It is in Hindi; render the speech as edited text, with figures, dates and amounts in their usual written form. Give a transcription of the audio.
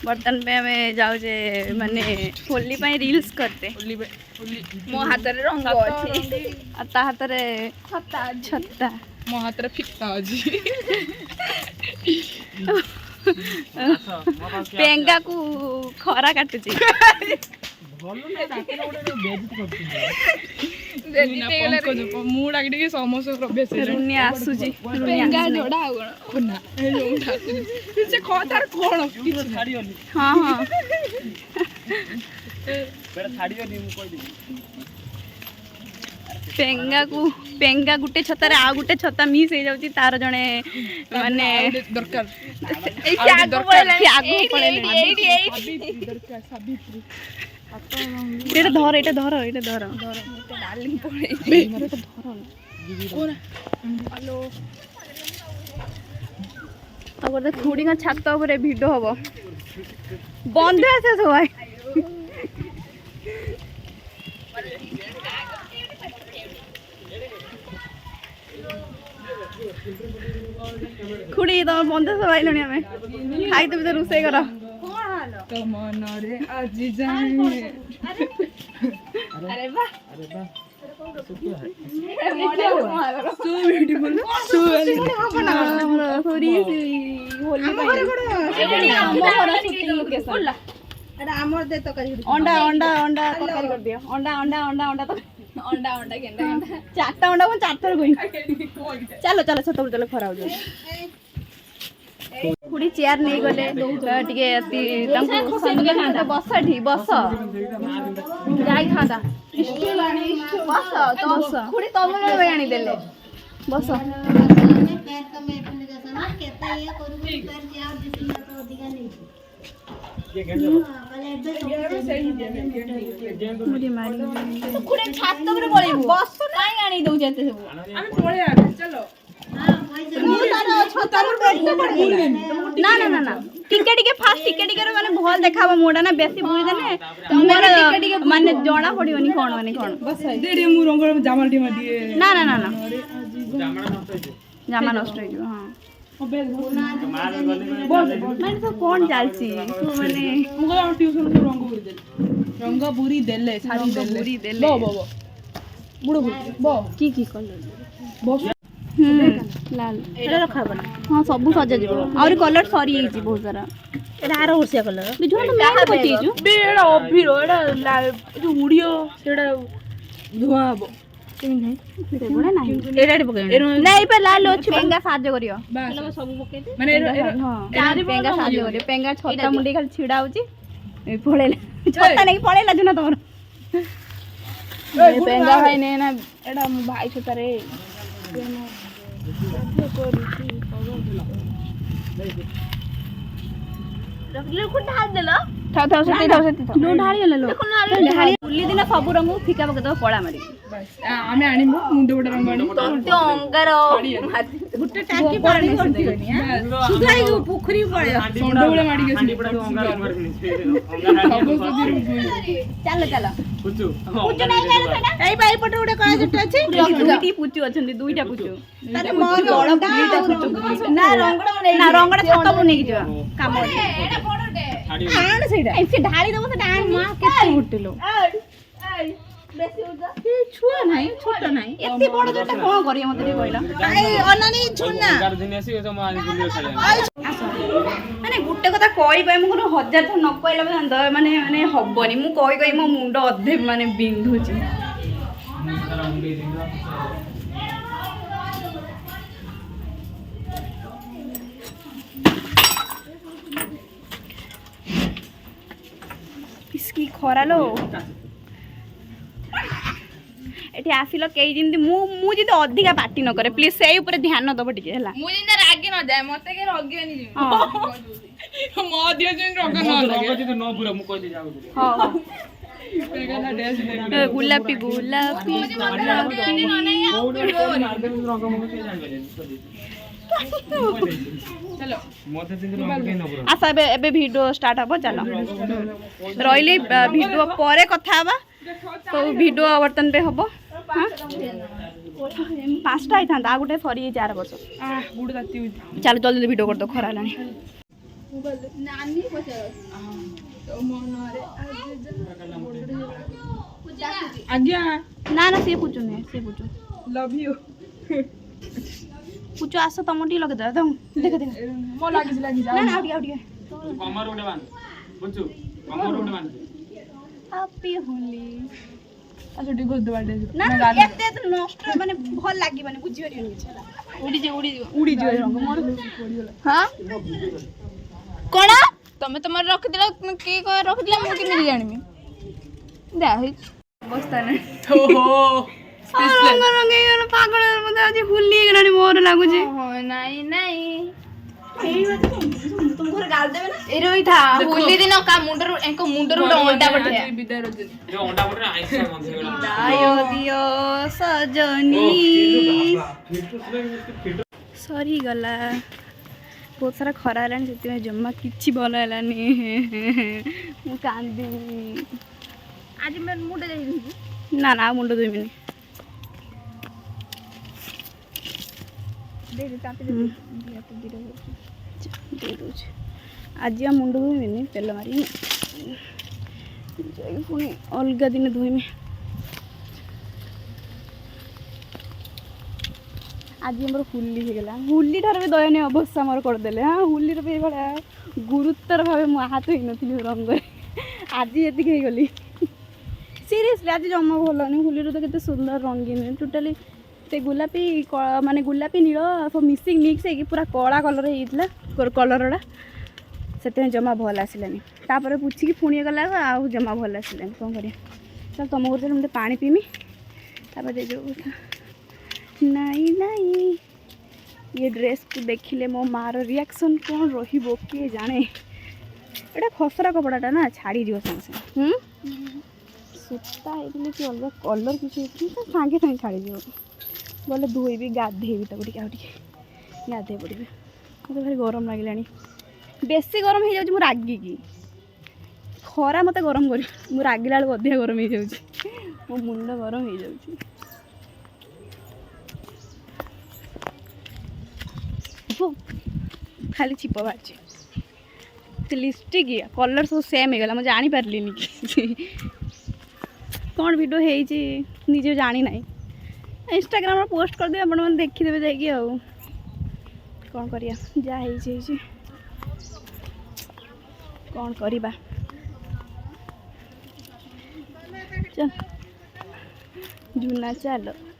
बर्तन पे हमें जाऊे माने होली पे रील्स करते मो हाथ रे रंग अछि आ ता हाथ रे छत्ता मो हाथ रे फित्ता अछि पेंगा को खरा काटुची मुड आगे समस्त रुनिया आसुची पेंगा जोड़ा कोना से खतार कोन हां हां बेटा छाड़ियो नी मु कहि देबी पेंगा गुटे छता रे आ गुटे छता मिस हो जाउची तार जणे माने दरकार ए आगो पळेला दरकार साबित्री एटा धर डार्लिंग पळे मरे तो धर हेलो अब खुड़ी का छात ऊपर भिडियो हबो बंद आसे सबाई खुड़ी तुम बंद सबाई लणी हमें खाई तो रोसे कर तो मन रे आज जाने अरे वाह सो ब्यूटीफुल सो अंडा अंडा अंडा तरकारी कर दियो अंडा अंडा अंडा अंडा तो अंडा अंडा केंदा चारटा अंडा को चार थर गोई चलो चलो छत चलो खरा हो जाए खुड़ी चेयर नहीं गले टिके तांको संगे खांदा बस ठी बस जाई खांदा स्टील आनी बस तो खुड़ी तमले वे आनी देले बस पैर का मैं अपने जैसा ना कहता ये करू पैर से आप जिसमें तो अधिक नहीं मुड़ी मारी तो खुड़े छात ऊपर पळे बस काई आनी दउ जेते सब हम पळे आ चलो हां पैसा ना ना ना ना टिके टिके फास्ट टिके टिके रे माने भल देखाबो मोडा ना बेसी बुई देने मोर माने जणा पड़ियोनी कोन माने कोन बस देडी मु रंग जामाल टीमा दिए ना ना ना ना जामड़ा नष्ट हो जामा नष्ट हो हां बोल माने तो कोन जालची तू माने मुगो हम ट्यूशन को रंग बुरी देले सारी देले बुरी देले बो बुड़ो बो की कलर बो लाल एटा रखा बना हां सब सजा जिवो और कलर सरी हिची बहुत सारा एटा आरो उर्सिया कलर बिजोना तो मैं पटी छु बेड़ा अभिरो एटा लाल जो उड़ियो सेटा धुआं हबो से बडा नाही एटा पके नहीं पे लाल अछि पेंगा साहाଯ୍य करियो सब पके दे माने हां पेंगा साहाଯ୍य करियो पेंगा छता मुंडी खाली छिडा होची ए पळेला छता नहीं पळेला जुना तोर पेंगा भाई ने ना एटा भाई छता रे रखले को ढाल देलो था सेती नो ढाली गेलो देखो ना ढाली बुल्ली दिन सब रंग फिका पके दो पळा मारी बस आमे आनिमु मुंडे बडा रंग आनिमु तो अंगार गुटे टाकी पानी करदियोनी हां सुधाई पोखरी पळे सोंडो बडा माडी गेसी हांडी पड़ा अंगार अंगार चलो चलो पुचू पुचू नहीं जाने ना एई भाई पटे उडे कळा जट्टा अछि दुईटी पुचू अछंदी दुईटा पुचू अरे मोर बड़ दुईटा पुचू ना रंगड़ा छत पर नेकी जवा काम एटा बड़टे छाड़ी आण सेटा ए से ढाली देबो से आण मां केते उठलो बेसी उठा ए छुआ नाही छोटा नाही एते बड़ जोटा कोन करियो मते रे कहला ए अनानी छुना अंगार दिन आसी तो मा गुलियो छाड़ी माने गुटे कथा कहि पाइ मु हजार थन न कहला बंद माने माने हबनी मु कहि कहि मो मुंड अधे माने बिंधुची सारा मुंडे दिन इसकी खरा लो एठी आसिलो केई जिंदी मु जिंदी अधिका पार्टी न करे प्लीज सेई ऊपर ध्यान दबो टिके हला मु जिंदा रागी न जाय मते के रगेनी जी मो दियो जिन रग न लगे रग तो न बुरा मु कहि दे जाऊ हां पेगा ना डेस दे गुलाबी गुलाबी नहीं नहीं रंग मु के जान चलो मते दिन रंग के न बुरा आसा एबे वीडियो स्टार्ट हबो चलो रहिले वीडियो परे कथा हबा तो वीडियो बर्तन पे हबो हां पांचटा आई था आ गुटे सरी 4 वर्ष आ गुड दाती चलो जल्दी वीडियो कर दो खरा लानी ନାନୀ ପଚାର ତୋ ମନରେ ଆଜ୍ଞା ନା ନା ସିଏ ପୁଚୁନି ସିଏ ପୁଚୁ ଲଭ୍ ୟୁ ପୁଚୁ ଆସ ତମ ଟିକେ ଲଗେଇଦେବା ତମ ଦେଖ ଦେଖ ମୋ ଲାଗିଛି ନା ନା ଆଉ ଟିକେ କମର ଗୋଟେ ବାନ୍ଧ ବୁଝୁ କମର ଗୋଟେ ବାନ୍ଧ ହାପି ହୋଲି ଆଚ୍ଛା ଟିକେ ଘୋଷ ଦେବା ନା ନା ଏତେ ଏତେ ନଷ୍ଟ ମାନେ ଭଲ ଲାଗିବନି ବୁଝିପାରିବନି କିଛି ହେଲା ଉଡ଼ିଯିବ ରଙ୍ଗ ମୋର ହଁ କ'ଣ ତମେ ତମର ରଖିଦେଲ କିଏ କଣ ରଖିଥିଲା ମୁଁ କେମିତି ଜାଣିବି ଯାହା ହେଇଛି ଅବସ୍ଥା ନାହିଁ ଓହୋ ରଙ୍ଗ ରଙ୍ଗ ହେଇଗଲା ପାଗଳ ମତେ ଆଜି ହୋଲି ହେଇଗଲାଣି ମୋର ଲାଗୁଛି ନାଇଁ ନାଇଁ ତୁମ ଘରେ ଗାଳି ଦେବେ ନା ଏ ରହିଥା ହୋଲି ଦିନ କା ମୁଣ୍ଡରୁ ଗୋଟେ ଅଣ୍ଡା ପଠେଇବା ଏ ଅଣ୍ଡା ପଟରେ ଆଇଁଷ ଗନ୍ଧ ହେଇଗଲା ଦାୟ ଦିଅ ସଜନି ସରିଗଲା ବହୁତ ସାରା ଖରା ହେଲାଣି ସେଥିପାଇଁ ଜମା କିଛି ଭଲ ହେଲାନି ମୁଁ କାନ୍ଦିବି ଆଜି ମୁଣ୍ଡ ଯାଇଥିଲି ନା ନା ଆଉ ମୁଣ୍ଡ ଧୋଇବିନି ଦେଇଦେଉଛି ଆଜି ଆଉ ମୁଣ୍ଡ ଧୋଇବିନି ତେଲ ମାରିବି ଯାଇକି ପୁଣି ଅଲଗା ଦିନ ଧୋଇମି ଆଜି ଆମର ହୋଲି ହେଇଗଲା ହୋଲି ଠାରୁ ବି ଦୟନୀୟ ଅବସ୍ଥା ଆମର କରିଦେଲେ ହଁ ହୋଲିର ବି ଏଇଭଳିଆ ଗୁରୁତର ଭାବେ ମୁଁ ଆହତ ହେଇନଥିଲି ରଙ୍ଗରେ ଆଜି ଏତିକି ହେଇଗଲି ସିରିୟସଲି ଆଜି ଜମା ଭଲ ହଉନି ହୋଲିର ତ କେତେ ସୁନ୍ଦର ରଙ୍ଗୀନ ଟୋଟାଲି ସେ ଗୋଲାପୀ ମାନେ ଗୋଲାପୀ ନୀଳ ସବୁ ମିଶିକି ମିକ୍ସ ହେଇକି ପୁରା କଳା କଲର୍ ହେଇଯାଇଥିଲା କଲର୍ଟା ସେଥିପାଇଁ ଜମା ଭଲ ଆସିଲାନି ତାପରେ ପୁଛିକି ପୁଣି ଗଲା ଆଉ ଜମା ଭଲ ଆସିଲାନି କ'ଣ କରିବା ଚାଲ ତୁମ ଘରେ ମୁଁ ପାଣି ପିଇମି ତାପରେ ଦେଇଦେବ କଥା ନାଇଁ ନାଇଁ ये ड्रेस को देखिले मो मार रिएक्शन कौन रहिबो किए जाने एटा खसरा कपड़ाटा ना छाड़ी दियो संगे सूता हेतले कि अलग कलर किछ संगे संगे छाड़ी दियो बोले धोइबी गाधेबी ताको टिके गाधे पड़बी मते भारी गरम लागिलानी बेसी गरम हो जाउची मु रागी की खरा मते गरम करी मु रागिला बेल अधिक गरम हो जाउची मो मुंड गरम हो जाउची खाली छिप बाहर लिपस्टिक कलर सब सेम हो गला मुझे जानी पारली कौन वीडियो है निजे जानी ना इंस्टाग्राम पोस्ट कर दे आप देखीदे जाकि कौन करिया जा कौन करवा चल जुना चलो